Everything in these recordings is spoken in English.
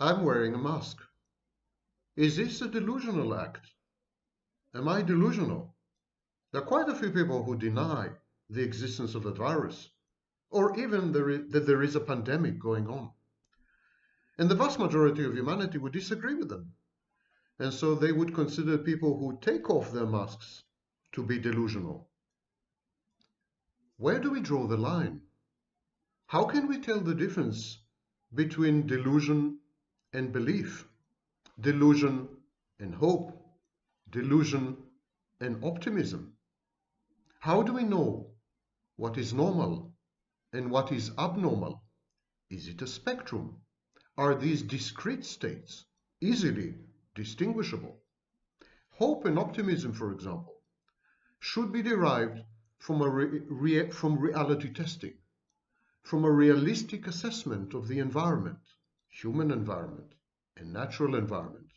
I'm wearing a mask. Is this a delusional act? Am I delusional? There are quite a few people who deny the existence of a virus, or even that there is a pandemic going on. And the vast majority of humanity would disagree with them. And so they would consider people who take off their masks to be delusional. Where do we draw the line? How can we tell the difference between delusion and belief, delusion and hope, delusion and optimism? How do we know what is normal and what is abnormal? Is it a spectrum? Are these discrete states easily distinguishable? Hope and optimism, for example, should be derived from reality testing, from a realistic assessment of the environment, human environment and natural environment.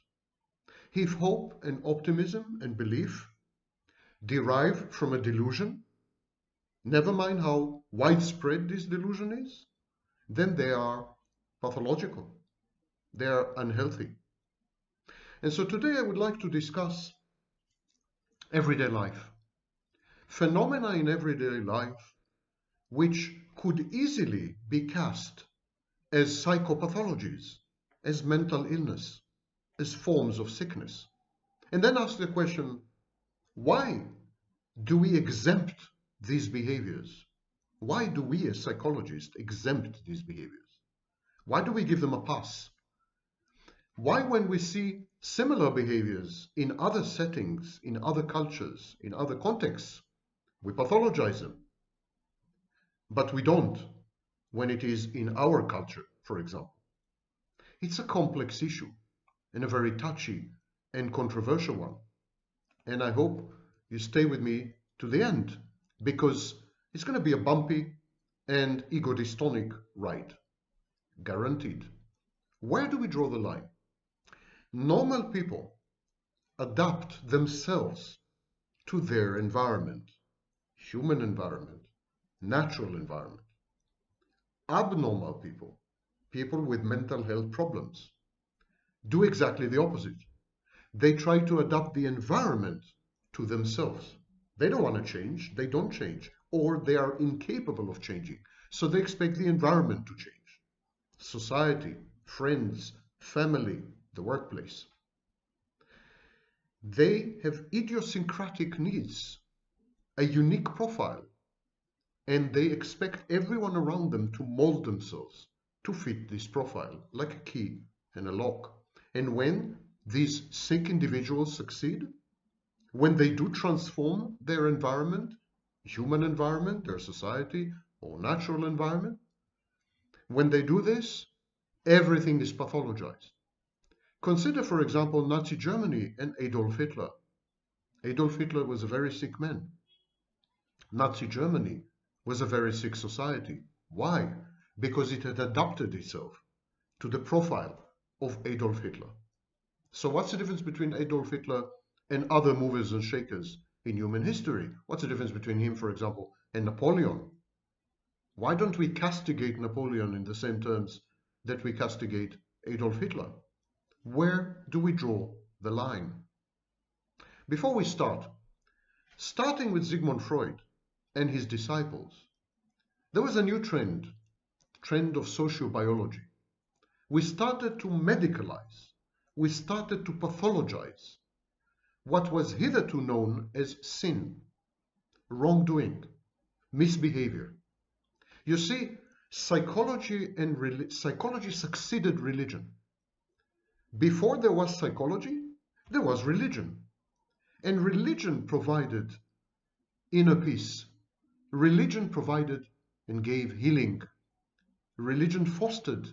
If hope and optimism and belief derive from a delusion, never mind how widespread this delusion is, then they are pathological. They are unhealthy. And so today I would like to discuss everyday life. Phenomena in everyday life which could easily be cast as psychopathologies, as mental illness, as forms of sickness. And then ask the question, why do we exempt these behaviors? Why do we as psychologists exempt these behaviors? Why do we give them a pass? Why, when we see similar behaviors in other settings, in other cultures, in other contexts, we pathologize them, but we don't when it is in our culture, for example? It's a complex issue and a very touchy and controversial one. And I hope you stay with me to the end, because it's going to be a bumpy and ego-dystonic ride. Guaranteed. Where do we draw the line? Normal people adapt themselves to their environment, human environment, natural environment. Abnormal people, people with mental health problems, do exactly the opposite. They try to adapt the environment to themselves. They don't want to change, they don't change, or they are incapable of changing. So they expect the environment to change. Society, friends, family, the workplace. They have idiosyncratic needs, a unique profile, and they expect everyone around them to mold themselves to fit this profile, like a key and a lock. And when these sick individuals succeed, when they do transform their environment, human environment, their society, or natural environment, when they do this, everything is pathologized. Consider, for example, Nazi Germany and Adolf Hitler. Adolf Hitler was a very sick man. Nazi Germany was a very sick society. Why? Because it had adapted itself to the profile of Adolf Hitler. So what's the difference between Adolf Hitler and other movers and shakers in human history? What's the difference between him, for example, and Napoleon? Why don't we castigate Napoleon in the same terms that we castigate Adolf Hitler? Where do we draw the line? Before we start, starting with Sigmund Freud and his disciples, there was a new trend of sociobiology. We started to medicalize, we started to pathologize what was hitherto known as sin, wrongdoing, misbehavior. You see, psychology succeeded religion. Before there was psychology, there was religion. And religion provided inner peace. Religion provided and gave healing. Religion fostered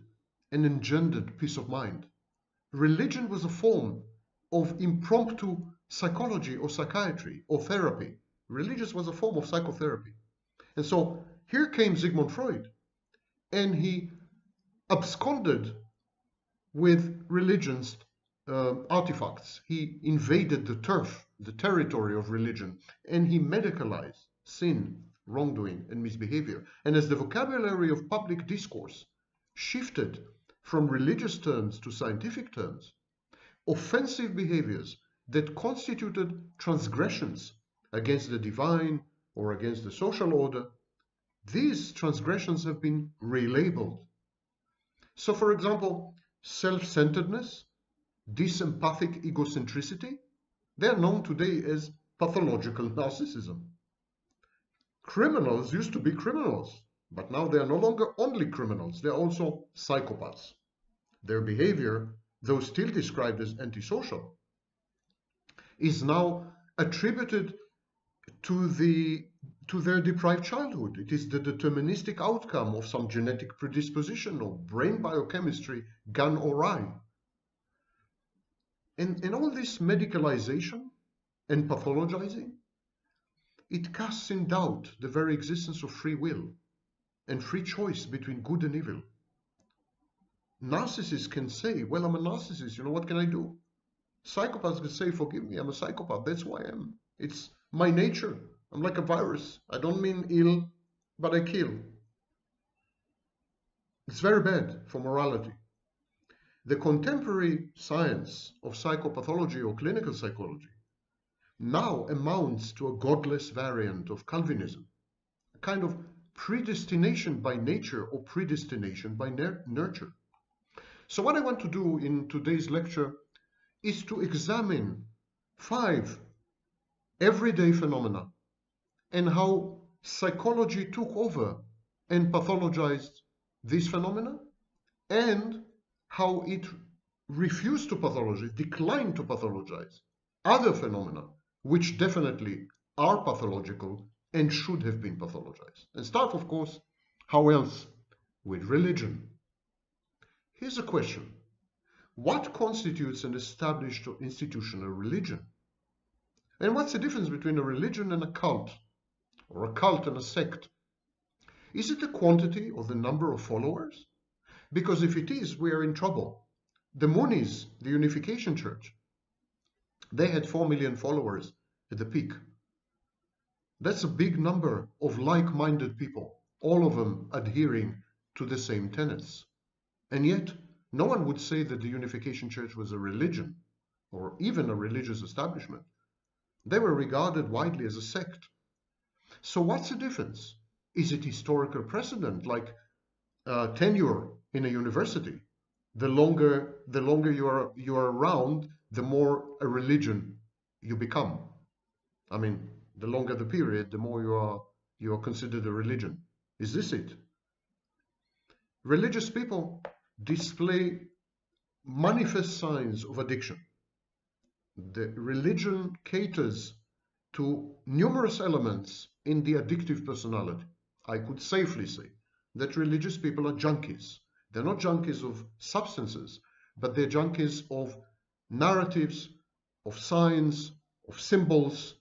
and engendered peace of mind. Religion was a form of impromptu psychology or psychiatry or therapy. Religious was a form of psychotherapy. And so here came Sigmund Freud, and he absconded with religion's artifacts. He invaded the turf, the territory of religion, and he medicalized sin, wrongdoing, and misbehavior. And as the vocabulary of public discourse shifted from religious terms to scientific terms, offensive behaviors that constituted transgressions against the divine or against the social order, these transgressions have been relabeled. So, for example, self-centeredness, disempathic egocentricity, they are known today as pathological narcissism. Criminals used to be criminals, but now they are no longer only criminals, they are also psychopaths. Their behavior, though still described as antisocial, is now attributed to their deprived childhood. It is the deterministic outcome of some genetic predisposition or brain biochemistry gone awry. And all this medicalization and pathologizing, it casts in doubt the very existence of free will and free choice between good and evil. Narcissists can say, well, I'm a narcissist, you know, what can I do? Psychopaths can say, forgive me, I'm a psychopath, that's who I am. It's my nature. I'm like a virus. I don't mean ill, but I kill. It's very bad for morality. The contemporary science of psychopathology or clinical psychology now amounts to a godless variant of Calvinism, a kind of predestination by nature or predestination by nurture. So what I want to do in today's lecture is to examine 5 everyday phenomena and how psychology took over and pathologized these phenomena, and how it refused to pathologize, declined to pathologize other phenomena which definitely are pathological and should have been pathologized. And start, of course, how else? With religion. Here's a question. What constitutes an established or institutional religion? And what's the difference between a religion and a cult, or a cult and a sect? Is it the quantity or the number of followers? Because if it is, we are in trouble. The Moonies, the Unification Church, they had 4 million followers at the peak. That's a big number of like-minded people, all of them adhering to the same tenets. And yet, no one would say that the Unification Church was a religion, or even a religious establishment. They were regarded widely as a sect. So what's the difference? Is it historical precedent, like tenure in a university? The longer you are around, the more a religion you become. I mean, the longer the period, the more you are considered a religion. Is this it? Religious people display manifest signs of addiction. The religion caters to numerous elements in the addictive personality. I could safely say that religious people are junkies. They're not junkies of substances, but they're junkies of narratives, of signs, of symbols,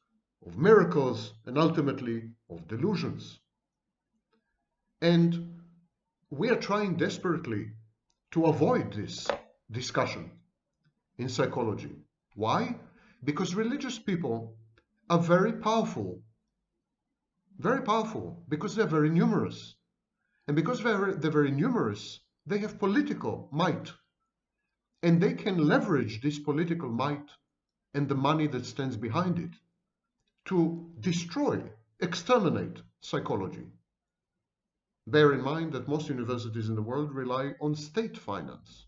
of miracles, and ultimately of delusions. And we are trying desperately to avoid this discussion in psychology. Why? Because religious people are very powerful, because they're very numerous. And because they're very numerous, they have political might. And they can leverage this political might and the money that stands behind it to destroy, exterminate psychology. Bear in mind that most universities in the world rely on state finance.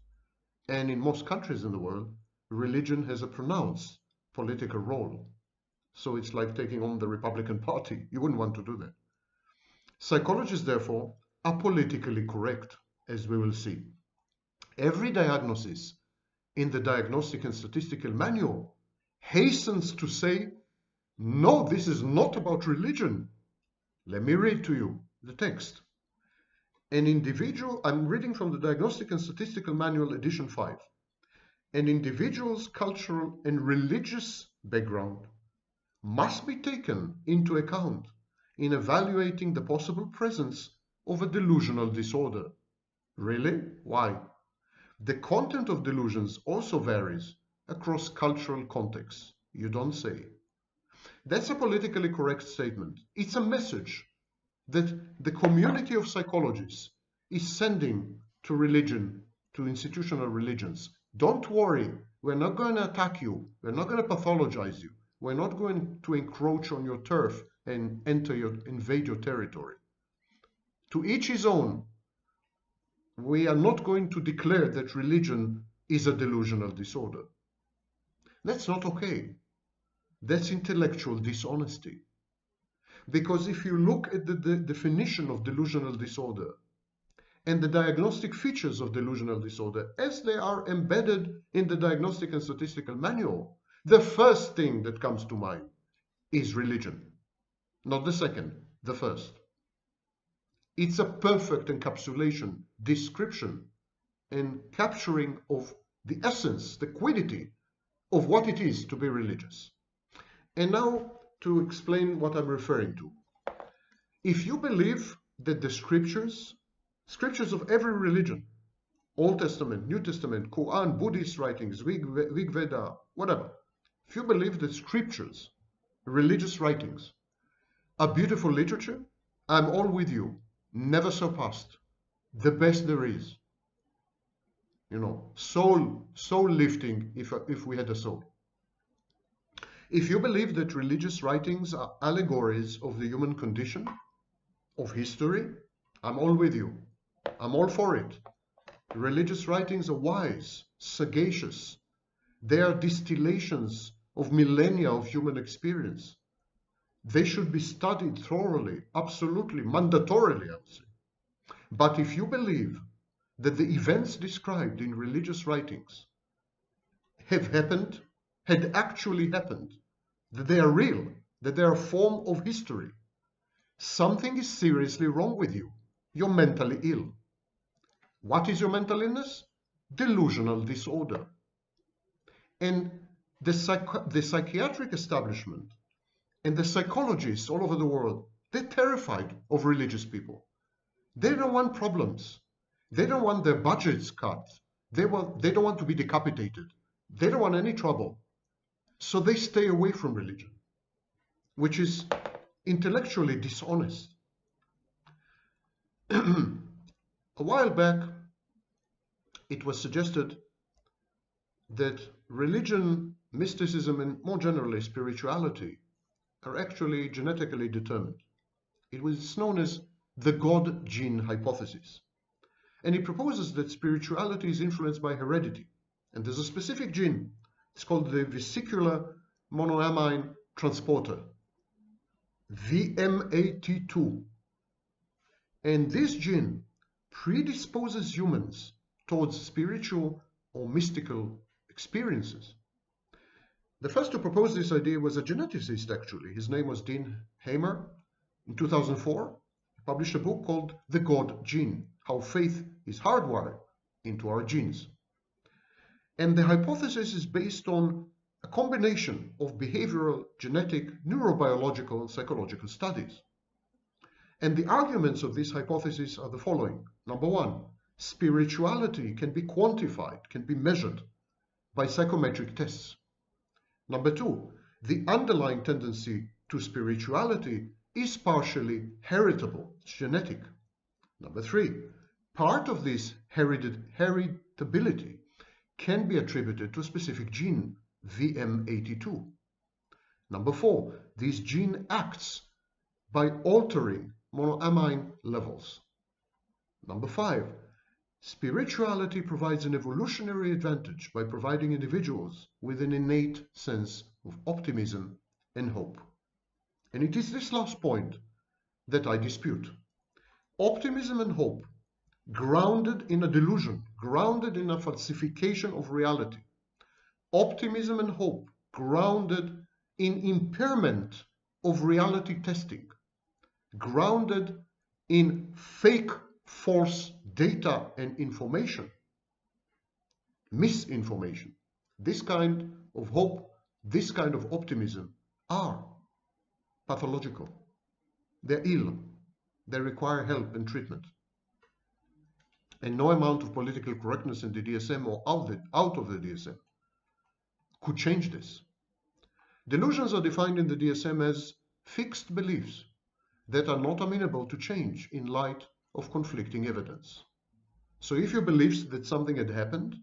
And in most countries in the world, religion has a pronounced political role. So it's like taking on the Republican Party. You wouldn't want to do that. Psychologists, therefore, are politically correct, as we will see. Every diagnosis in the Diagnostic and Statistical Manual hastens to say, no, this is not about religion. Let me read to you the text. An individual, I'm reading from the Diagnostic and Statistical Manual, edition 5. An individual's cultural and religious background must be taken into account in evaluating the possible presence of a delusional disorder. Really? Why? The content of delusions also varies across cultural contexts. You don't say. That's a politically correct statement. It's a message that the community of psychologists is sending to religion to institutional religions. Don't worry, we're not going to attack you. We're not going to pathologize you. We're not going to encroach on your turf and invade your territory. To each his own. We are not going to declare that religion is a delusional disorder. That's not okay. That's intellectual dishonesty. Because if you look at the definition of delusional disorder and the diagnostic features of delusional disorder as they are embedded in the Diagnostic and Statistical Manual, the first thing that comes to mind is religion. Not the second, the first. It's a perfect encapsulation, description, and capturing of the essence, the quiddity of what it is to be religious. And now to explain what I'm referring to. If you believe that the scriptures of every religion, Old Testament, New Testament, Quran, Buddhist writings, Rig Veda, whatever, if you believe that scriptures, religious writings, are beautiful literature, I'm all with you. Never surpassed. The best there is. You know, soul lifting if we had a soul. If you believe that religious writings are allegories of the human condition, of history, I'm all with you. I'm all for it. Religious writings are wise, sagacious. They are distillations of millennia of human experience. They should be studied thoroughly, absolutely, mandatorily, I would say. But if you believe that the events described in religious writings have happened, had actually happened, that they are real, that they are a form of history, something is seriously wrong with you. You're mentally ill. What is your mental illness? Delusional disorder. And the psychiatric establishment and the psychologists all over the world, they're terrified of religious people. They don't want problems. They don't want their budgets cut. They don't want to be decapitated. They don't want any trouble. So they stay away from religion, which is intellectually dishonest. A while back, it was suggested that religion, mysticism, and more generally spirituality are actually genetically determined. It was known as the God gene hypothesis. And it proposes that spirituality is influenced by heredity. And there's a specific gene. It's called the vesicular monoamine transporter, VMAT2. And this gene predisposes humans towards spiritual or mystical experiences. The first to propose this idea was a geneticist, actually. His name was Dean Hamer. In 2004, he published a book called The God Gene, How Faith is Hardwired into Our Genes. And the hypothesis is based on a combination of behavioral, genetic, neurobiological, and psychological studies. And the arguments of this hypothesis are the following. Number one, spirituality can be quantified, can be measured by psychometric tests. Number two, the underlying tendency to spirituality is partially heritable, it's genetic. Number three, part of this heritability can be attributed to a specific gene, VM82. Number four, this gene acts by altering monoamine levels. Number five, spirituality provides an evolutionary advantage by providing individuals with an innate sense of optimism and hope. And it is this last point that I dispute. Optimism and hope, grounded in a delusion, grounded in a falsification of reality. Optimism and hope, grounded in impairment of reality testing, grounded in fake, false data and information, misinformation. This kind of hope, this kind of optimism are pathological. They're ill. They require help and treatment. And no amount of political correctness in the DSM or out of the DSM could change this. Delusions are defined in the DSM as fixed beliefs that are not amenable to change in light of conflicting evidence. So if you believe that something had happened,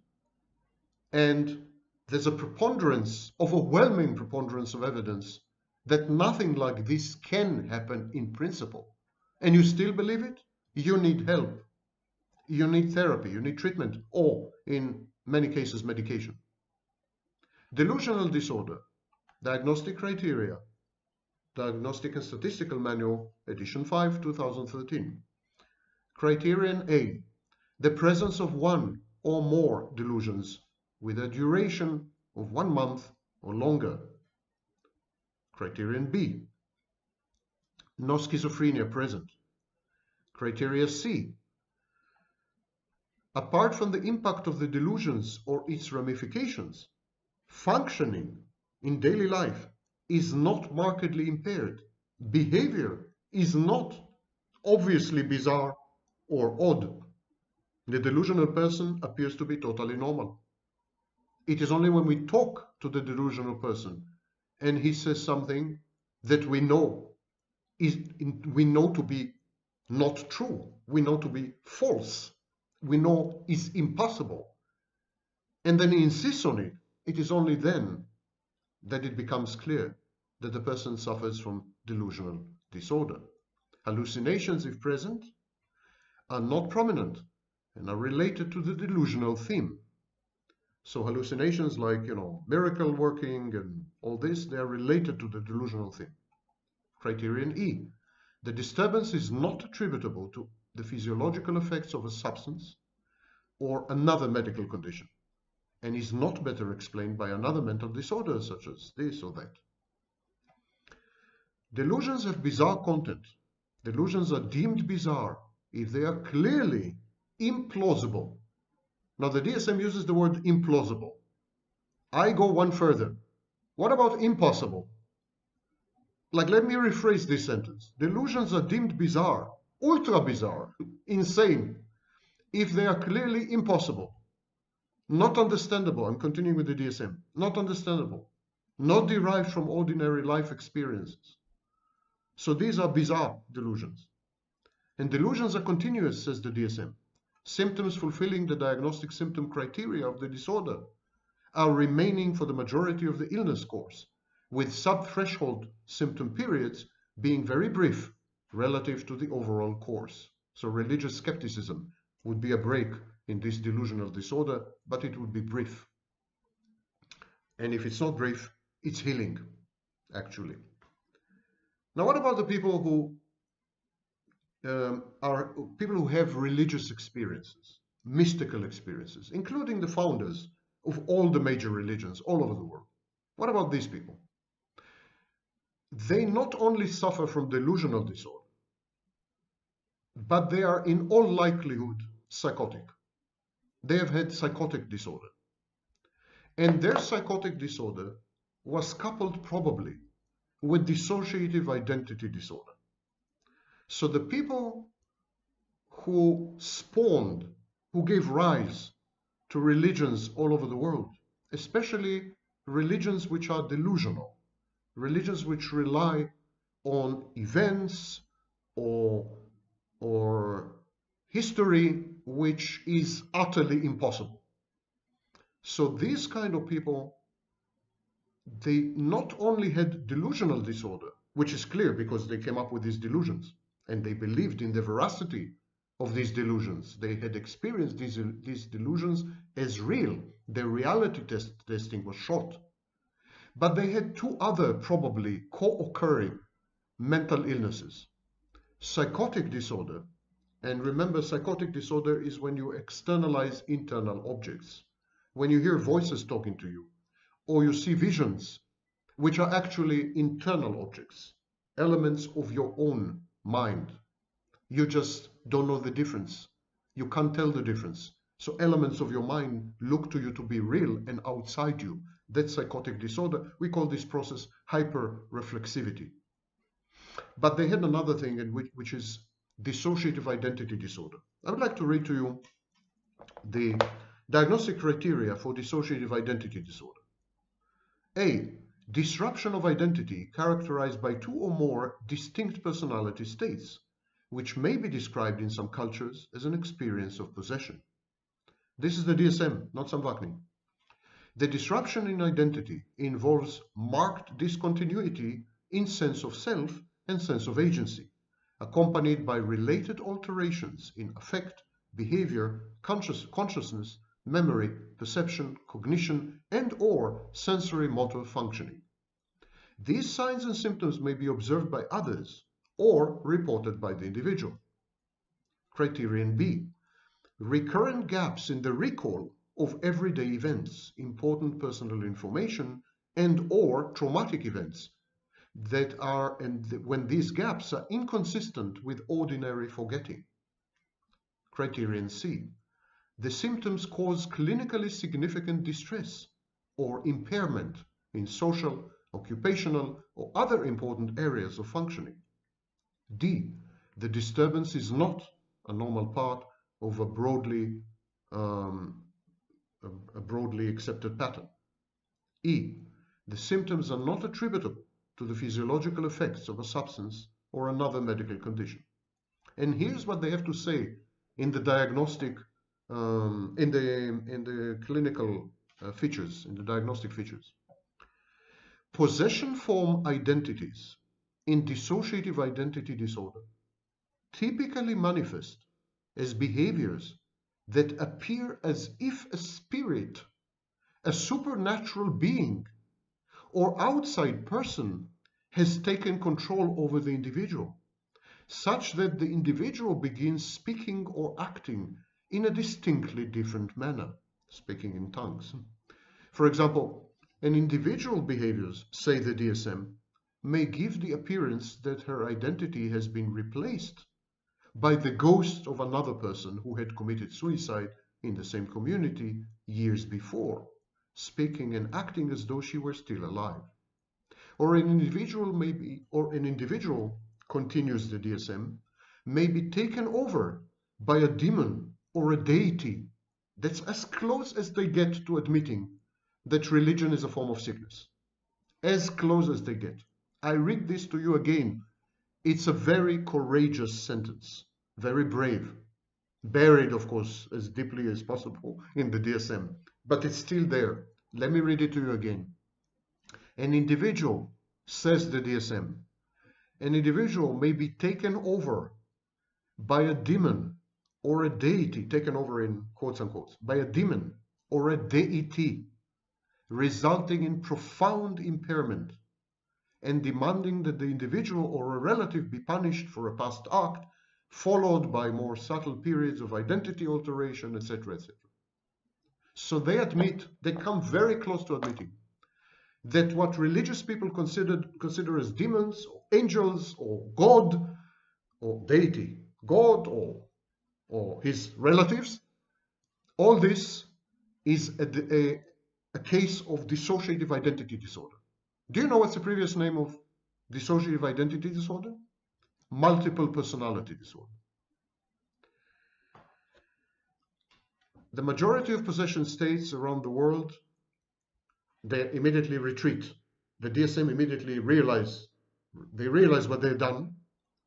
and there's a preponderance, overwhelming preponderance of evidence that nothing like this can happen in principle, and you still believe it, you need help. You need therapy, you need treatment, or in many cases, medication. Delusional disorder, diagnostic criteria, Diagnostic and Statistical Manual, edition 5, 2013. Criterion A, the presence of one or more delusions with a duration of 1 month or longer. Criterion B, no schizophrenia present. Criteria C, apart from the impact of the delusions or its ramifications, functioning in daily life is not markedly impaired. Behavior is not obviously bizarre or odd. The delusional person appears to be totally normal. It is only when we talk to the delusional person and he says something that we know to be not true, we know to be false, we know is impossible, and then he insists on it. It is only then that it becomes clear that the person suffers from delusional disorder. Hallucinations, if present, are not prominent and are related to the delusional theme. So hallucinations like, miracle working and all this, they are related to the delusional theme. Criterion E, the disturbance is not attributable to the physiological effects of a substance or another medical condition, and is not better explained by another mental disorder such as this or that. Delusions have bizarre content. Delusions are deemed bizarre if they are clearly implausible. Now, the DSM uses the word implausible. I go one further. What about impossible? Let me rephrase this sentence. Delusions are deemed bizarre, ultra bizarre, insane, if they are clearly impossible, not understandable. I'm continuing with the DSM. Not understandable, not derived from ordinary life experiences. So these are bizarre delusions. And delusions are continuous, says the DSM. Symptoms fulfilling the diagnostic symptom criteria of the disorder are remaining for the majority of the illness course, with sub-threshold symptom periods being very brief relative to the overall course. So religious skepticism would be a break in this delusional disorder, but it would be brief. And if it's not brief, it's healing, actually. Now, what about the people who have religious experiences, mystical experiences, including the founders of all the major religions all over the world? What about these people? They not only suffer from delusional disorder, but they are in all likelihood psychotic. They have had psychotic disorder. And their psychotic disorder was coupled probably with dissociative identity disorder. So the people who spawned, who gave rise to religions all over the world, especially religions which are delusional, religions which rely on events or history which is utterly impossible. So these kind of people, they not only had delusional disorder, which is clear because they came up with these delusions and they believed in the veracity of these delusions. They had experienced these delusions as real. Their reality testing was shot. But they had two other probably co-occurring mental illnesses. Psychotic disorder, and remember, psychotic disorder is when you externalize internal objects. When you hear voices talking to you, or you see visions, which are actually internal objects, elements of your own mind. You just don't know the difference. You can't tell the difference. So elements of your mind look to you to be real and outside you. That's psychotic disorder. We call this process hyperreflexivity. But they had another thing, which is dissociative identity disorder. I would like to read to you the diagnostic criteria for dissociative identity disorder. A, disruption of identity characterized by two or more distinct personality states, which may be described in some cultures as an experience of possession. This is the DSM, not Samvagnin. The disruption in identity involves marked discontinuity in sense of self and sense of agency, accompanied by related alterations in affect, behavior, consciousness, memory, perception, cognition, and/or sensory motor functioning. These signs and symptoms may be observed by others or reported by the individual. Criterion B. Recurrent gaps in the recall of everyday events, important personal information, and/or traumatic events that are, and when these gaps are inconsistent with ordinary forgetting. Criterion C. The symptoms cause clinically significant distress or impairment in social, occupational, or other important areas of functioning. D. The disturbance is not a normal part of a broadly accepted pattern. E. The symptoms are not attributable to the physiological effects of a substance or another medical condition. And here's what they have to say in the diagnostic, in the clinical features, in the diagnostic features. Possession form identities in dissociative identity disorder typically manifest as behaviors that appear as if a spirit, a supernatural being, or outside person has taken control over the individual, such that the individual begins speaking or acting in a distinctly different manner, speaking in tongues. For example, an individual behaviors, say the DSM, may give the appearance that her identity has been replaced by the ghost of another person who had committed suicide in the same community years before, speaking and acting as though she were still alive. Or an individual continues the DSM, may be taken over by a demon or a deity. That's as close as they get to admitting that religion is a form of sickness. As close as they get. I read this to you again. It's a very courageous sentence, very brave. Buried, of course, as deeply as possible in the DSM, but it's still there. Let me read it to you again. An individual, says the DSM, an individual may be taken over by a demon or a deity, taken over in quotes unquote, by a demon or a deity, resulting in profound impairment and demanding that the individual or a relative be punished for a past act, followed by more subtle periods of identity alteration, etc., etc. So they admit, they come very close to admitting that what religious people consider as demons, or angels, or God, or deity, God, or his relatives, all this is a case of dissociative identity disorder. Do you know what's the previous name of dissociative identity disorder? Multiple personality disorder. The majority of possession states around the world, they immediately retreat. The DSM immediately realize what they've done,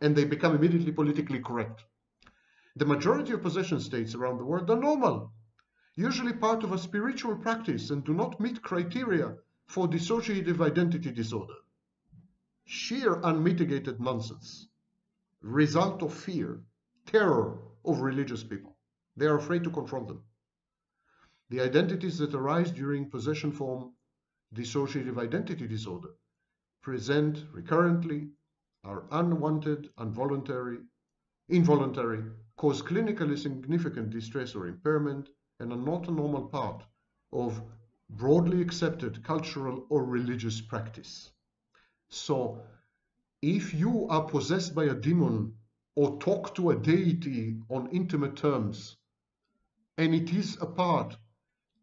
and they become immediately politically correct. The majority of possession states around the world are normal, usually part of a spiritual practice, and do not meet criteria for dissociative identity disorder. Sheer unmitigated nonsense, result of fear, terror of religious people. They are afraid to confront them. The identities that arise during possession form dissociative identity disorder present recurrently, are unwanted, involuntary, cause clinically significant distress or impairment, and are not a normal part of broadly accepted cultural or religious practice. So, if you are possessed by a demon or talk to a deity on intimate terms, and it is a part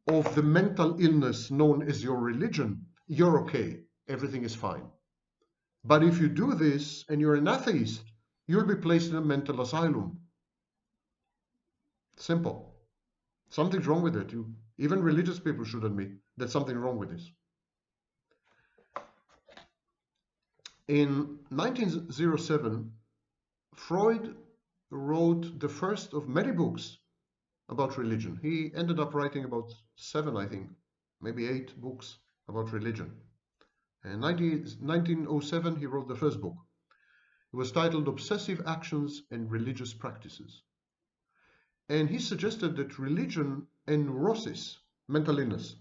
of the mental illness known as your religion, you're okay. Everything is fine. But if you do this and you're an atheist, you'll be placed in a mental asylum. Simple. Something's wrong with it. Even religious people should admit there's something wrong with this. In 1907, Freud wrote the first of many books about religion. He ended up writing about 7, I think, maybe 8 books about religion. In 1907, he wrote the first book. It was titled Obsessive Actions and Religious Practices. And he suggested that religion and neurosis, mental illness,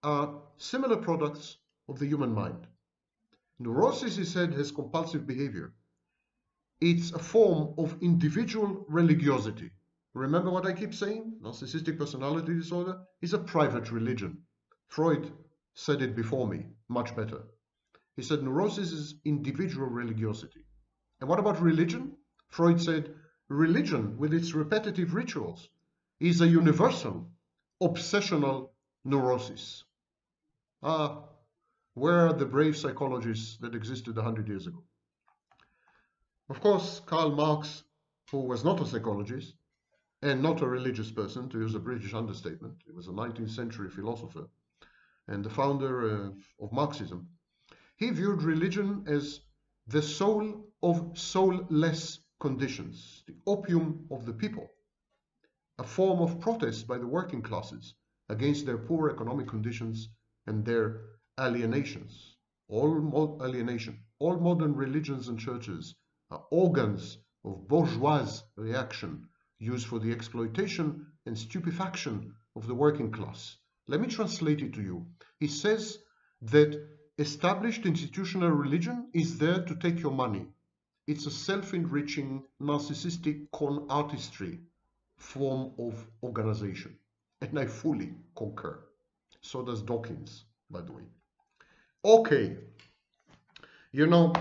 are similar products of the human mind. Neurosis, he said, has compulsive behavior. It's a form of individual religiosity. Remember what I keep saying? Narcissistic personality disorder is a private religion. Freud said it before me, much better. He said neurosis is individual religiosity. And what about religion? Freud said religion, with its repetitive rituals, is a universal, obsessional neurosis. Where are the brave psychologists that existed 100 years ago? Of course, Karl Marx, who was not a psychologist and not a religious person, to use a British understatement, he was a 19th century philosopher and the founder of Marxism, he viewed religion as the soul of soulless conditions, the opium of the people, a form of protest by the working classes against their poor economic conditions and their alienations. All modern religions and churches are organs of bourgeois reaction used for the exploitation and stupefaction of the working class. Let me translate it to you. He says that established institutional religion is there to take your money. It's a self-enriching, narcissistic con artistry form of organization. And I fully concur. So does Dawkins, by the way. Okay. You know,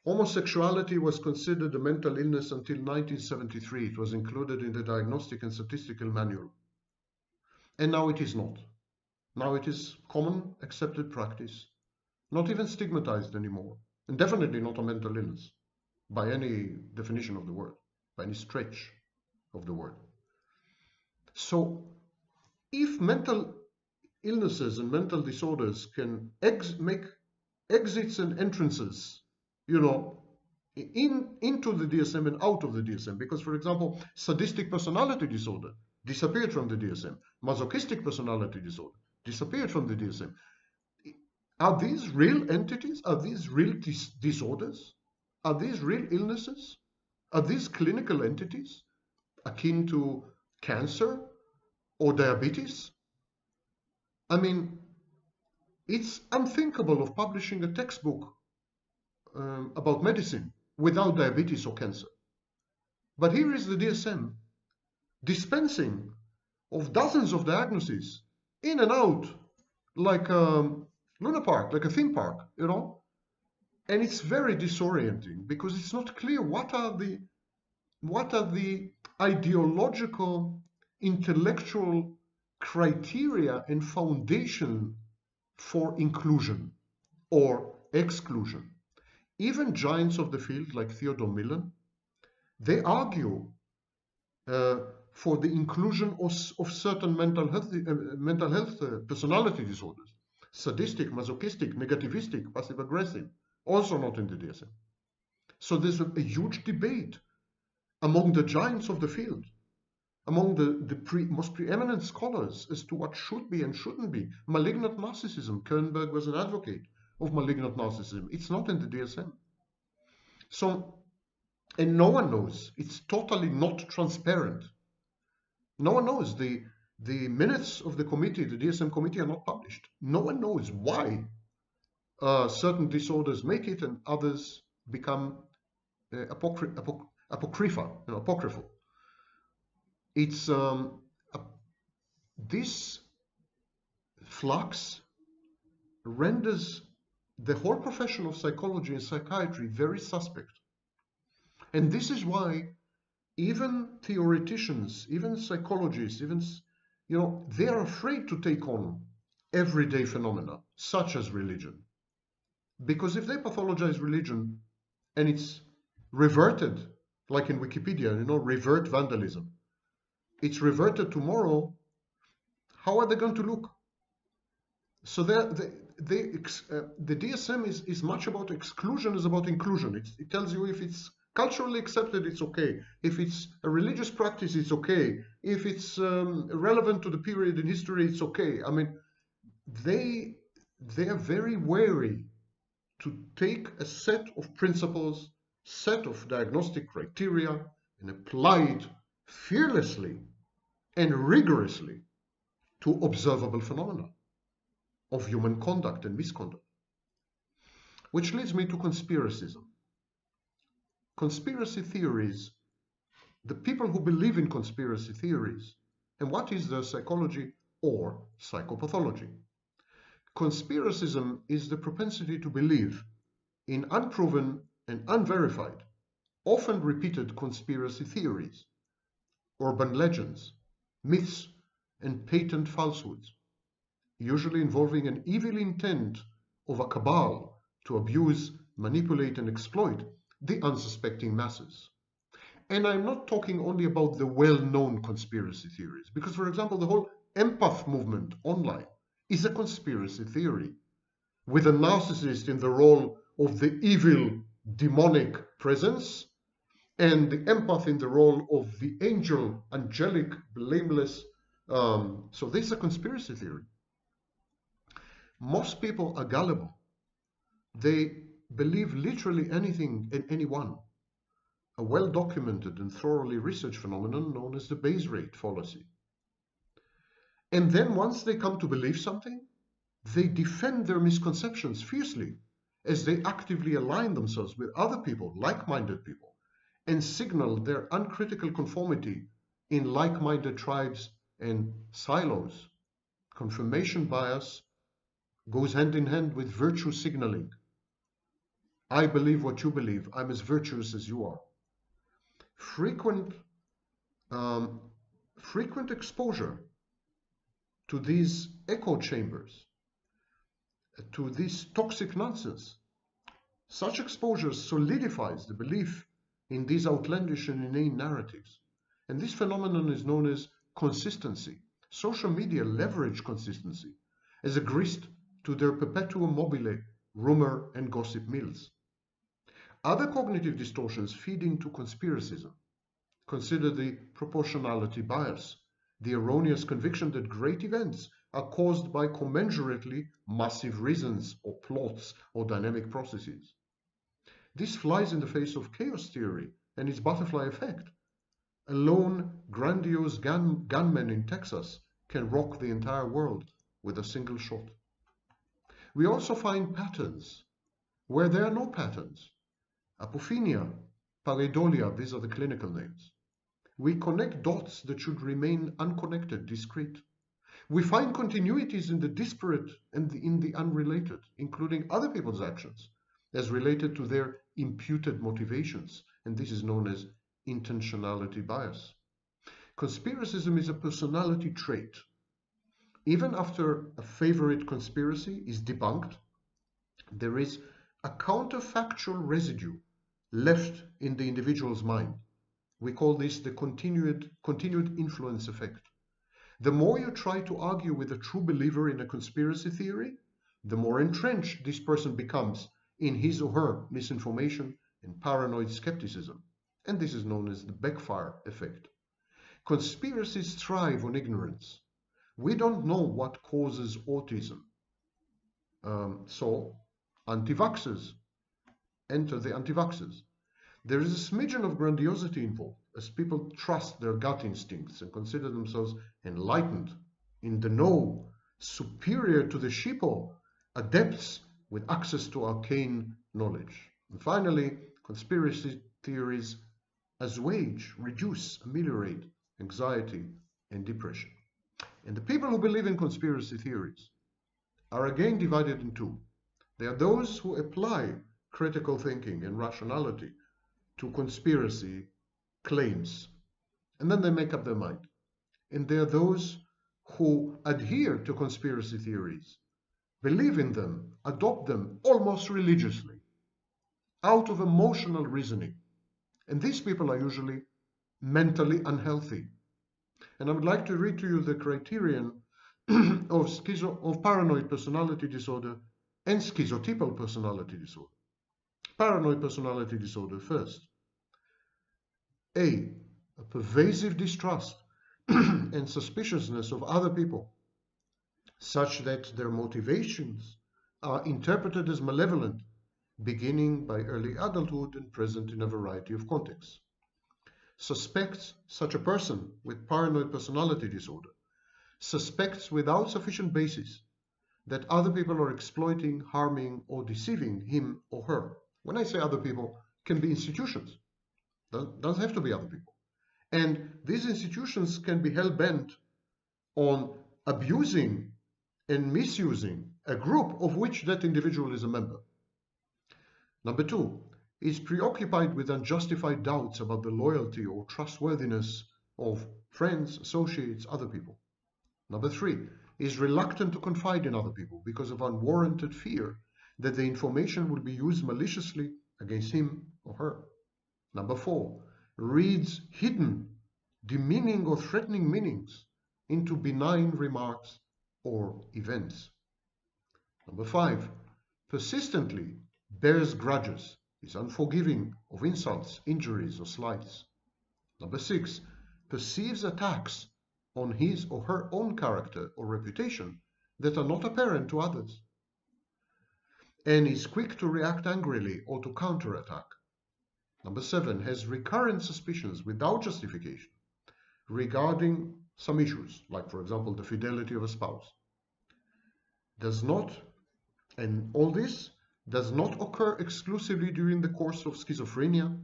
homosexuality was considered a mental illness until 1973. It was included in the Diagnostic and Statistical Manual. And now it is not. Now it is common, accepted practice, not even stigmatized anymore, and definitely not a mental illness by any definition of the word, by any stretch of the word. So if mental illnesses and mental disorders can make exits and entrances, you know, into the DSM and out of the DSM, because, for example, sadistic personality disorder disappeared from the DSM, masochistic personality disorder disappeared from the DSM. Are these real entities? Are these real disorders? Are these real illnesses? Are these clinical entities akin to cancer or diabetes? I mean, it's unthinkable of publishing a textbook about medicine without diabetes or cancer. But here is the DSM dispensing of dozens of diagnoses in and out like a Luna Park, like a theme park, you know? And it's very disorienting because it's not clear what are the ideological, intellectual criteria and foundation for inclusion or exclusion. Even giants of the field like Theodore Millon, they argue for the inclusion of certain mental health personality disorders, sadistic, masochistic, negativistic, passive-aggressive, also not in the DSM. So there's a huge debate among the giants of the field, among the most preeminent scholars as to what should be and shouldn't be. Malignant narcissism, Kernberg was an advocate of malignant narcissism. It's not in the DSM. So, and no one knows. It's totally not transparent. No one knows. The minutes of the committee, the DSM committee, are not published. No one knows why certain disorders make it and others become apocryphal. It's this flux renders the whole profession of psychology and psychiatry very suspect. And this is why even theoreticians, even psychologists, even, you know, they are afraid to take on everyday phenomena, such as religion. Because if they pathologize religion and it's reverted, like in Wikipedia, you know, revert vandalism, it's reverted tomorrow, how are they going to look? So the DSM is much about exclusion as about inclusion. It tells you if it's Culturally accepted, it's okay. If it's a religious practice, it's okay. If it's relevant to the period in history, it's okay. I mean, they are very wary to take a set of principles, set of diagnostic criteria, and apply it fearlessly and rigorously to observable phenomena of human conduct and misconduct. Which leads me to conspiracism. Conspiracy theories, the people who believe in conspiracy theories, and what is their psychology or psychopathology? Conspiracism is the propensity to believe in unproven and unverified, often repeated conspiracy theories, urban legends, myths, and patent falsehoods, usually involving an evil intent of a cabal to abuse, manipulate, and exploit the unsuspecting masses. And I'm not talking only about the well-known conspiracy theories, because, for example, the whole empath movement online is a conspiracy theory, with a narcissist in the role of the evil, demonic presence, and the empath in the role of the angel, angelic, blameless. So this is a conspiracy theory. Most people are gullible. They believe literally anything and anyone. A well-documented and thoroughly researched phenomenon known as the base rate fallacy. And then once they come to believe something, they defend their misconceptions fiercely as they actively align themselves with other people, like-minded people, and signal their uncritical conformity in like-minded tribes and silos. Confirmation bias goes hand in hand with virtue signaling. I believe what you believe. I'm as virtuous as you are. Frequent exposure to these echo chambers, to this toxic nonsense. Such exposure solidifies the belief in these outlandish and inane narratives. And this phenomenon is known as consistency. Social media leverage consistency as a grist to their perpetuum mobile rumor and gossip mills. Other cognitive distortions feed into conspiracism. Consider the proportionality bias, the erroneous conviction that great events are caused by commensurately massive reasons or plots or dynamic processes. This flies in the face of chaos theory and its butterfly effect. A lone, grandiose gunman in Texas can rock the entire world with a single shot. We also find patterns where there are no patterns. Apophenia, pareidolia, these are the clinical names. We connect dots that should remain unconnected, discrete. We find continuities in the disparate and in the unrelated, including other people's actions, as related to their imputed motivations, and this is known as intentionality bias. Conspiracism is a personality trait. Even after a favorite conspiracy is debunked, there is a counterfactual residue left in the individual's mind. We call this the continued influence effect. The more you try to argue with a true believer in a conspiracy theory, the more entrenched this person becomes in his or her misinformation and paranoid skepticism. And this is known as the backfire effect. Conspiracies thrive on ignorance. We don't know what causes autism. So anti-vaxxers enter the anti-vaxxers. There is a smidgen of grandiosity involved as people trust their gut instincts and consider themselves enlightened, in the know, superior to the sheeple, adepts with access to arcane knowledge. And finally, conspiracy theories assuage, reduce, ameliorate anxiety and depression. And the people who believe in conspiracy theories are again divided in two. There are those who apply critical thinking and rationality to conspiracy claims, and then they make up their mind. And there are those who adhere to conspiracy theories, believe in them, adopt them almost religiously, out of emotional reasoning. And these people are usually mentally unhealthy. And I would like to read to you the criterion of paranoid personality disorder and schizotypal personality disorder. Paranoid personality disorder first. A pervasive distrust and suspiciousness of other people, such that their motivations are interpreted as malevolent, beginning by early adulthood and present in a variety of contexts. Suspects such a person with paranoid personality disorder, suspects without sufficient basis that other people are exploiting, harming, or deceiving him or her. When I say other people, it can be institutions. Doesn't have to be other people. And these institutions can be hell-bent on abusing and misusing a group of which that individual is a member. Number two, is preoccupied with unjustified doubts about the loyalty or trustworthiness of friends, associates, other people. Number three, is reluctant to confide in other people because of unwarranted fear that the information will be used maliciously against him or her. Number four, reads hidden, demeaning or threatening meanings into benign remarks or events. Number five, persistently bears grudges, is unforgiving of insults, injuries, or slights. Number six, perceives attacks on his or her own character or reputation that are not apparent to others, and is quick to react angrily or to counterattack. Number seven, has recurrent suspicions without justification regarding some issues, like, for example, the fidelity of a spouse. Does not, and all this does not occur exclusively during the course of schizophrenia,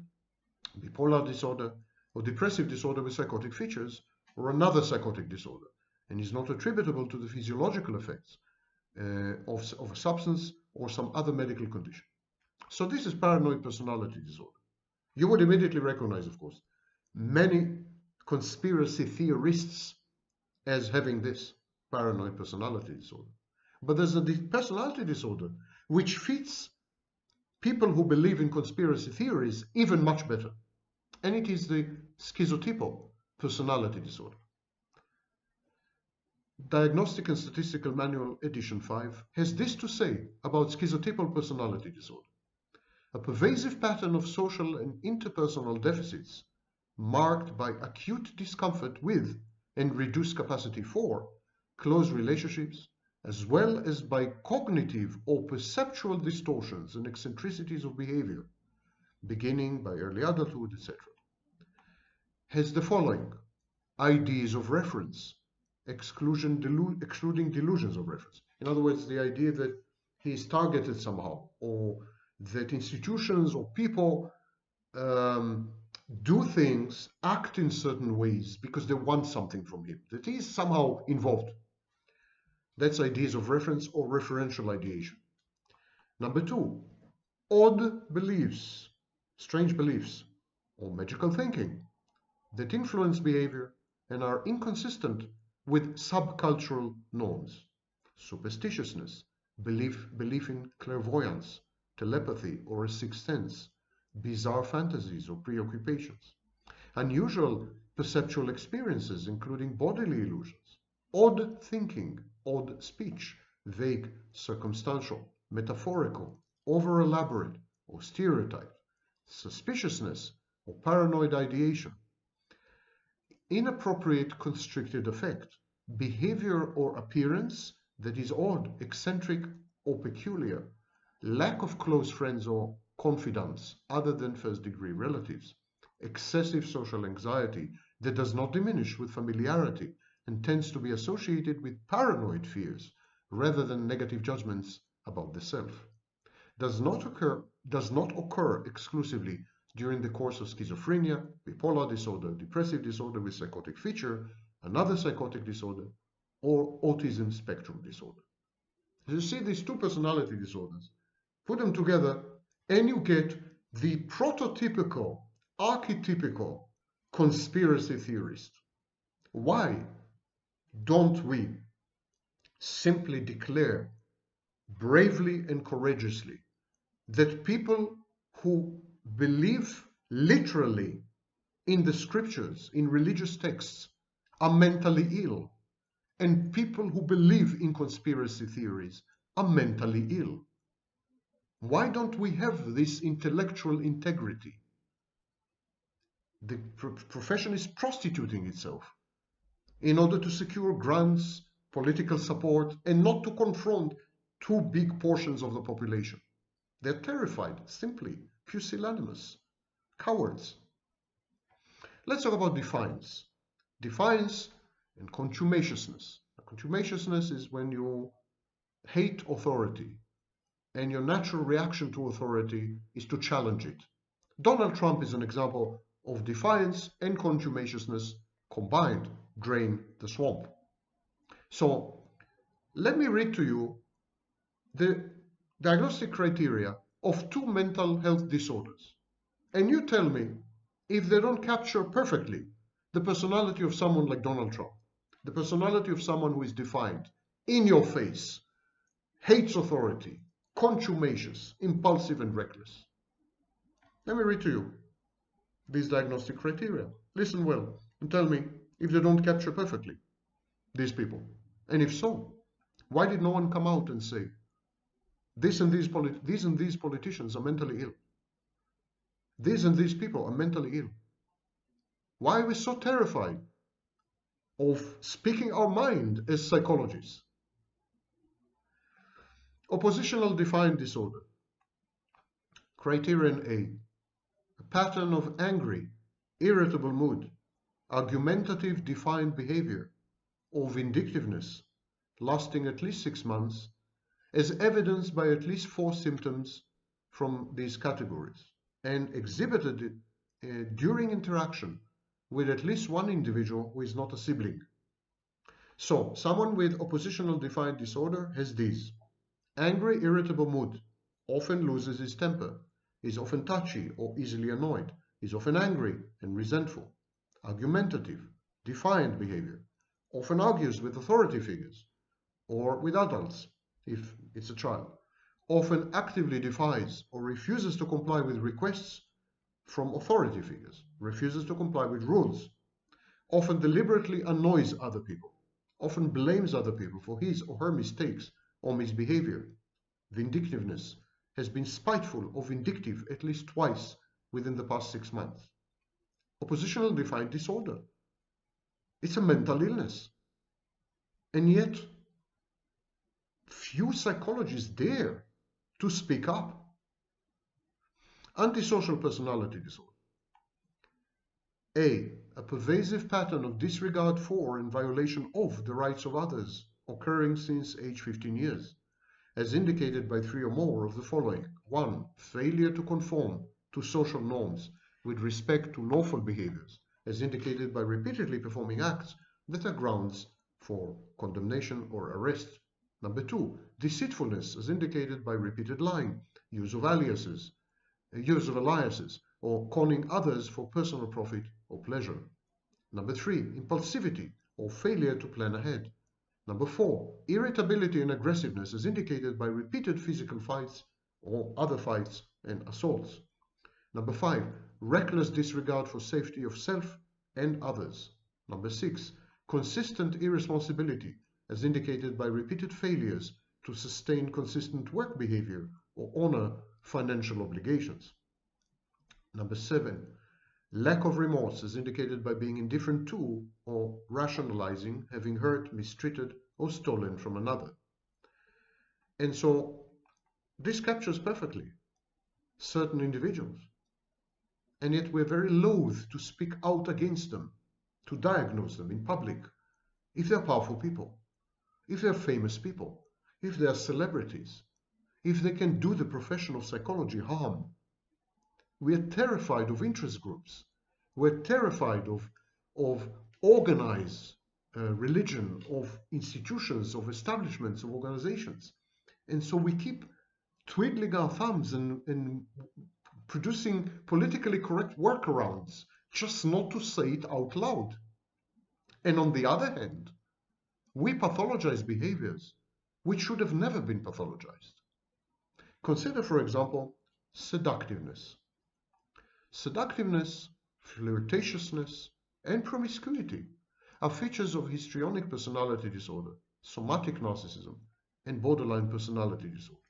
bipolar disorder, or depressive disorder with psychotic features, or another psychotic disorder, and is not attributable to the physiological effects of a substance or some other medical condition. So this is paranoid personality disorder. You would immediately recognize, of course, many conspiracy theorists as having this paranoid personality disorder. But there's a personality disorder which fits people who believe in conspiracy theories even much better. And it is the schizotypal personality disorder. Diagnostic and Statistical Manual, edition 5, has this to say about schizotypal personality disorder. A pervasive pattern of social and interpersonal deficits marked by acute discomfort with and reduced capacity for close relationships, as well as by cognitive or perceptual distortions and eccentricities of behavior, beginning by early adulthood, etc. Has the following: ideas of reference, excluding delusions of reference. In other words, the idea that he is targeted somehow, or that institutions or people do things, act in certain ways because they want something from him, that he is somehow involved. That's ideas of reference or referential ideation. Number two, odd beliefs, strange beliefs, or magical thinking that influence behavior and are inconsistent with subcultural norms. Superstitiousness, belief in clairvoyance, telepathy, or a sixth sense, bizarre fantasies or preoccupations, unusual perceptual experiences, including bodily illusions, odd thinking, odd speech, vague, circumstantial, metaphorical, over-elaborate, or stereotyped, suspiciousness or paranoid ideation, inappropriate constricted affect, behavior or appearance that is odd, eccentric, or peculiar, lack of close friends or confidants other than first-degree relatives, excessive social anxiety that does not diminish with familiarity and tends to be associated with paranoid fears rather than negative judgments about the self, does not occur exclusively during the course of schizophrenia, bipolar disorder, depressive disorder with psychotic feature, another psychotic disorder, or autism spectrum disorder. You see these two personality disorders, put them together, and you get the prototypical, archetypical conspiracy theorist. Why don't we simply declare bravely and courageously that people who believe literally in the scriptures, in religious texts, are mentally ill, and people who believe in conspiracy theories are mentally ill? Why don't we have this intellectual integrity? The profession is prostituting itself in order to secure grants, political support, and not to confront too big portions of the population. They're terrified, simply, pusillanimous, cowards. Let's talk about defiance. Defiance and contumaciousness. Contumaciousness is when you hate authority, and your natural reaction to authority is to challenge it. Donald Trump is an example of defiance and contumaciousness combined drain the swamp. So let me read to you the diagnostic criteria of 2 mental health disorders, and you tell me if they don't capture perfectly the personality of someone like Donald Trump, the personality of someone who is defiant, in your face, hates authority, contumacious, impulsive, and reckless. Let me read to you these diagnostic criteria. Listen well and tell me if they don't capture perfectly these people. And if so, why did no one come out and say, these and these politicians are mentally ill? These and these people are mentally ill. Why are we so terrified of speaking our mind as psychologists? Oppositional defiant disorder. Criterion A pattern of angry, irritable mood, argumentative defiant behavior, or vindictiveness lasting at least 6 months, as evidenced by at least 4 symptoms from these categories, and exhibited during interaction with at least one individual who is not a sibling. So, someone with oppositional defiant disorder has these: angry, irritable mood, often loses his temper, is often touchy or easily annoyed, is often angry and resentful, argumentative, defiant behavior, often argues with authority figures or with adults if it's a child, often actively defies or refuses to comply with requests from authority figures, refuses to comply with rules, often deliberately annoys other people, often blames other people for his or her mistakes or misbehavior. Vindictiveness, has been spiteful or vindictive at least twice within the past 6 months. Oppositional defiant disorder. It's a mental illness. And yet, few psychologists dare to speak up. Antisocial personality disorder. A pervasive pattern of disregard for and violation of the rights of others, occurring since age 15 years, as indicated by 3 or more of the following. 1. Failure to conform to social norms with respect to lawful behaviors, as indicated by repeatedly performing acts that are grounds for condemnation or arrest. Number 2. Deceitfulness, as indicated by repeated lying, use of aliases, or conning others for personal profit or pleasure. Number 3. Impulsivity, or failure to plan ahead. Number 4. Irritability and aggressiveness, as indicated by repeated physical fights or other fights and assaults. Number 5. Reckless disregard for safety of self and others. Number 6. Consistent irresponsibility, as indicated by repeated failures to sustain consistent work behavior or honor financial obligations. Number 7. Lack of remorse, as indicated by being indifferent to or rationalizing having hurt, mistreated, or stolen from another. And so this captures perfectly certain individuals. And yet we're very loath to speak out against them, to diagnose them in public, if they're powerful people, if they're famous people, if they're celebrities, if they can do the profession of psychology harm. We are terrified of interest groups. We're terrified of organized religion, of institutions, of establishments, of organizations. And so we keep twiddling our thumbs and producing politically correct workarounds, just not to say it out loud. And on the other hand, we pathologize behaviors which should have never been pathologized. Consider, for example, seductiveness. Seductiveness, flirtatiousness, and promiscuity are features of histrionic personality disorder, somatic narcissism, and borderline personality disorder.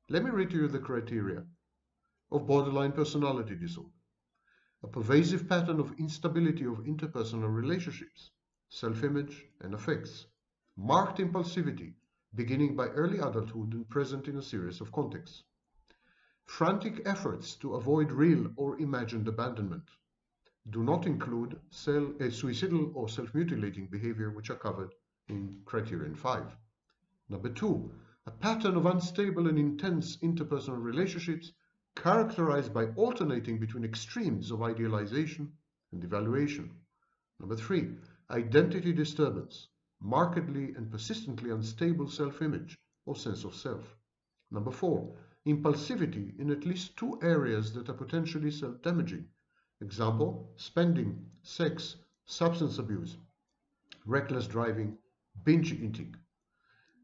Let me read to you the criteria of borderline personality disorder. a pervasive pattern of instability of interpersonal relationships, self-image, and affects, marked impulsivity, beginning by early adulthood and present in a series of contexts, frantic efforts to avoid real or imagined abandonment, do not include suicidal or self-mutilating behavior, which are covered in criterion 5. Number 2, a pattern of unstable and intense interpersonal relationships characterized by alternating between extremes of idealization and evaluation. Number 3, identity disturbance, markedly and persistently unstable self-image or sense of self. Number 4, impulsivity in at least 2 areas that are potentially self-damaging. Example, spending, sex, substance abuse, reckless driving, binge eating.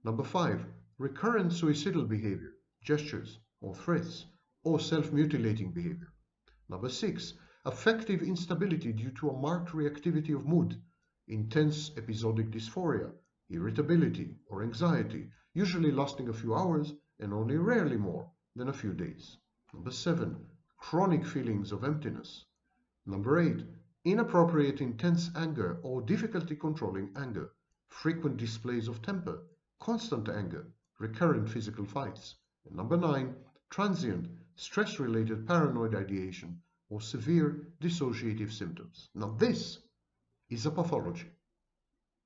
Number 5, recurrent suicidal behavior, gestures or threats, or self-mutilating behavior. Number 6, affective instability due to a marked reactivity of mood, intense episodic dysphoria, irritability, or anxiety, usually lasting a few hours and only rarely more than a few days. Number 7, chronic feelings of emptiness. Number 8, inappropriate intense anger or difficulty controlling anger, frequent displays of temper, constant anger, recurrent physical fights. And number 9, transient, stress-related paranoid ideation or severe dissociative symptoms. Now this is a pathology.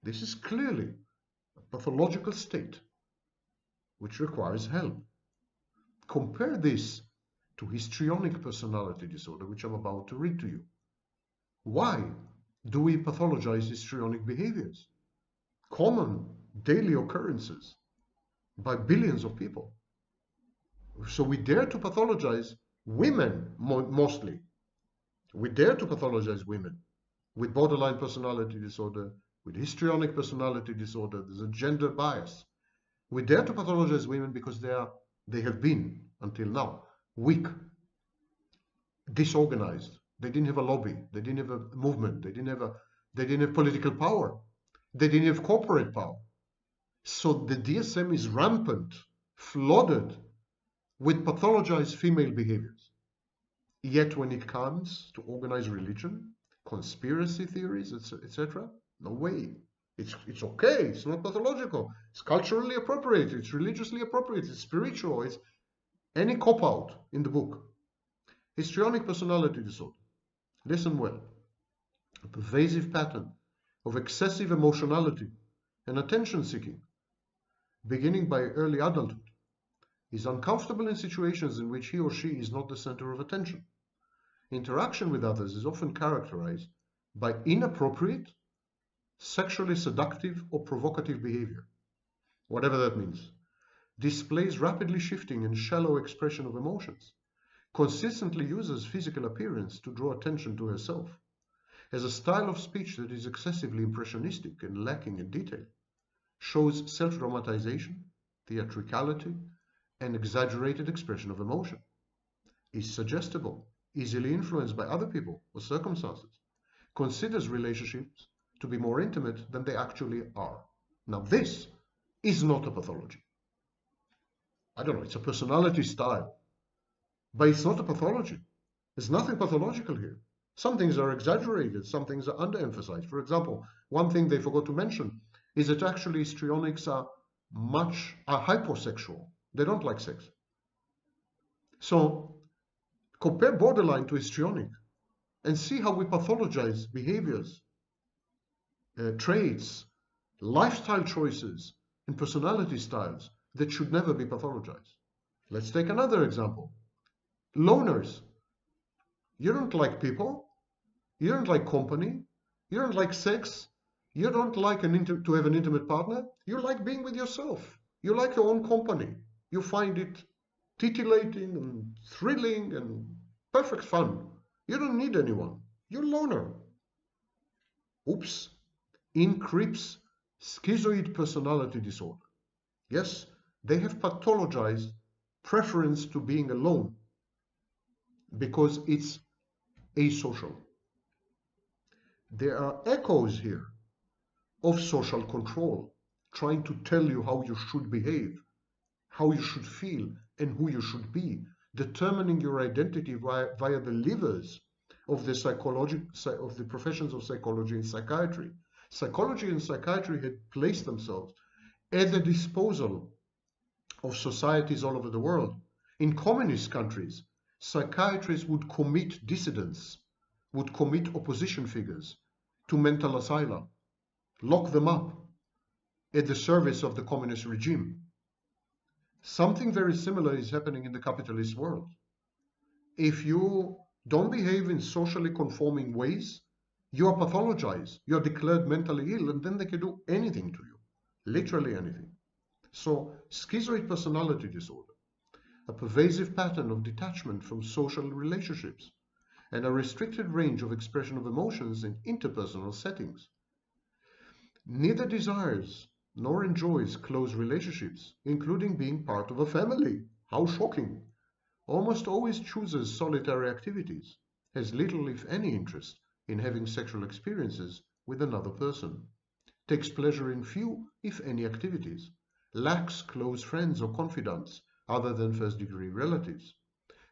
This is clearly a pathological state which requires help. Compare this to histrionic personality disorder, which I'm about to read to you. Why do we pathologize histrionic behaviors? Common daily occurrences by billions of people. So we dare to pathologize women mostly. We dare to pathologize women with borderline personality disorder, with histrionic personality disorder. There's a gender bias. We dare to pathologize women because they have been, until now, weak, disorganized. They didn't have a lobby. They didn't have a movement. They didn't have political power. They didn't have corporate power. So the DSM is rampant, flooded with pathologized female behaviors. Yet when it comes to organized religion, conspiracy theories, etc., no way. It's okay. It's not pathological. It's culturally appropriate. It's religiously appropriate. It's spiritual. It's any cop-out in the book. Histrionic personality disorder. Listen well. A pervasive pattern of excessive emotionality and attention-seeking, beginning by early adulthood, is uncomfortable in situations in which he or she is not the center of attention. Interaction with others is often characterized by inappropriate, sexually seductive or provocative behavior, whatever that means. Displays rapidly shifting and shallow expression of emotions. Consistently uses physical appearance to draw attention to herself. Has a style of speech that is excessively impressionistic and lacking in detail. Shows self-dramatization, theatricality, and exaggerated expression of emotion. Is suggestible, easily influenced by other people or circumstances. Considers relationships to be more intimate than they actually are. Now this is not a pathology. I don't know, it's a personality style. But it's not a pathology. There's nothing pathological here. Some things are exaggerated, some things are underemphasized. For example, one thing they forgot to mention is that actually histrionics are hyposexual. They don't like sex. So compare borderline to histrionic and see how we pathologize behaviors, traits, lifestyle choices, and personality styles that should never be pathologized. Let's take another example. Loners. You don't like people. You don't like company. You don't like sex. You don't like to have an intimate partner. You like being with yourself. You like your own company. You find it titillating and thrilling and perfect fun. You don't need anyone. You're a loner. Oops. Increeps schizoid personality disorder. Yes, they have pathologized preference to being alone because it's asocial. There are echoes here of social control, trying to tell you how you should behave, how you should feel, and who you should be, determining your identity via the levers of the professions of psychology and psychiatry. Psychology and psychiatry had placed themselves at the disposal of societies all over the world. In communist countries, psychiatrists would commit dissidents, would commit opposition figures to mental asylum, lock them up at the service of the communist regime. Something very similar is happening in the capitalist world. If you don't behave in socially conforming ways, you are pathologized, you are declared mentally ill, and then they can do anything to you, literally anything. So, schizoid personality disorder, a pervasive pattern of detachment from social relationships, and a restricted range of expression of emotions in interpersonal settings. Neither desires nor enjoys close relationships, including being part of a family. How shocking! Almost always chooses solitary activities, has little if any interest in having sexual experiences with another person, takes pleasure in few if any activities, lacks close friends or confidants other than first-degree relatives,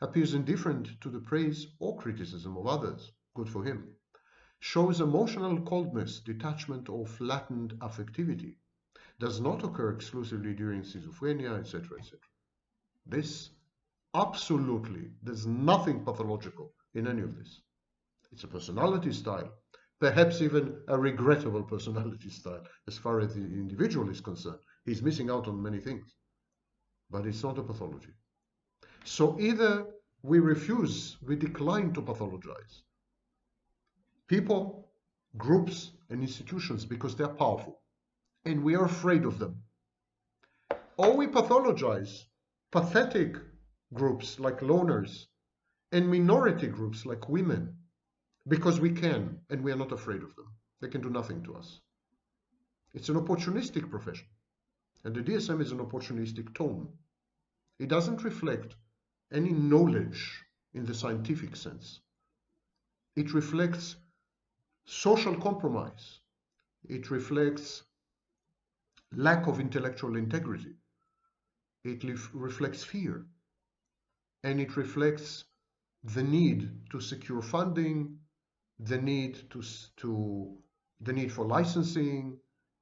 appears indifferent to the praise or criticism of others, good for him, shows emotional coldness, detachment, or flattened affectivity, does not occur exclusively during schizophrenia, etc., etc. This absolutely, there's nothing pathological in any of this. It's a personality style, perhaps even a regrettable personality style as far as the individual is concerned. He's missing out on many things, but it's not a pathology. So either we refuse, we decline to pathologize people, groups, and institutions because they're powerful, and we are afraid of them, or we pathologize pathetic groups like loners and minority groups like women because we can, and we are not afraid of them. They can do nothing to us. It's an opportunistic profession, and the DSM is an opportunistic tone. It doesn't reflect any knowledge in the scientific sense. It reflects social compromise. It reflects lack of intellectual integrity. It reflects fear. And it reflects the need to secure funding, the need for licensing.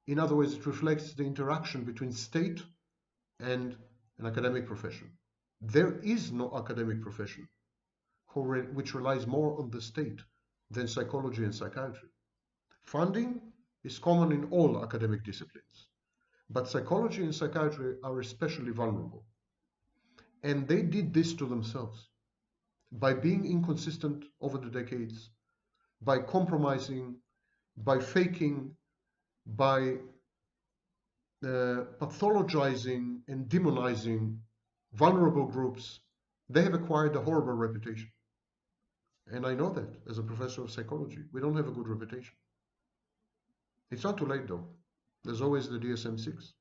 In other words, it reflects the interaction between state and an academic profession. There is no academic profession which relies more on the state than psychology and psychiatry. Funding is common in all academic disciplines, but psychology and psychiatry are especially vulnerable. And they did this to themselves by being inconsistent over the decades, by compromising, by faking, by pathologizing and demonizing vulnerable groups. They have acquired a horrible reputation. And I know that as a professor of psychology. We don't have a good reputation. It's not too late though. There's always the DSM-6.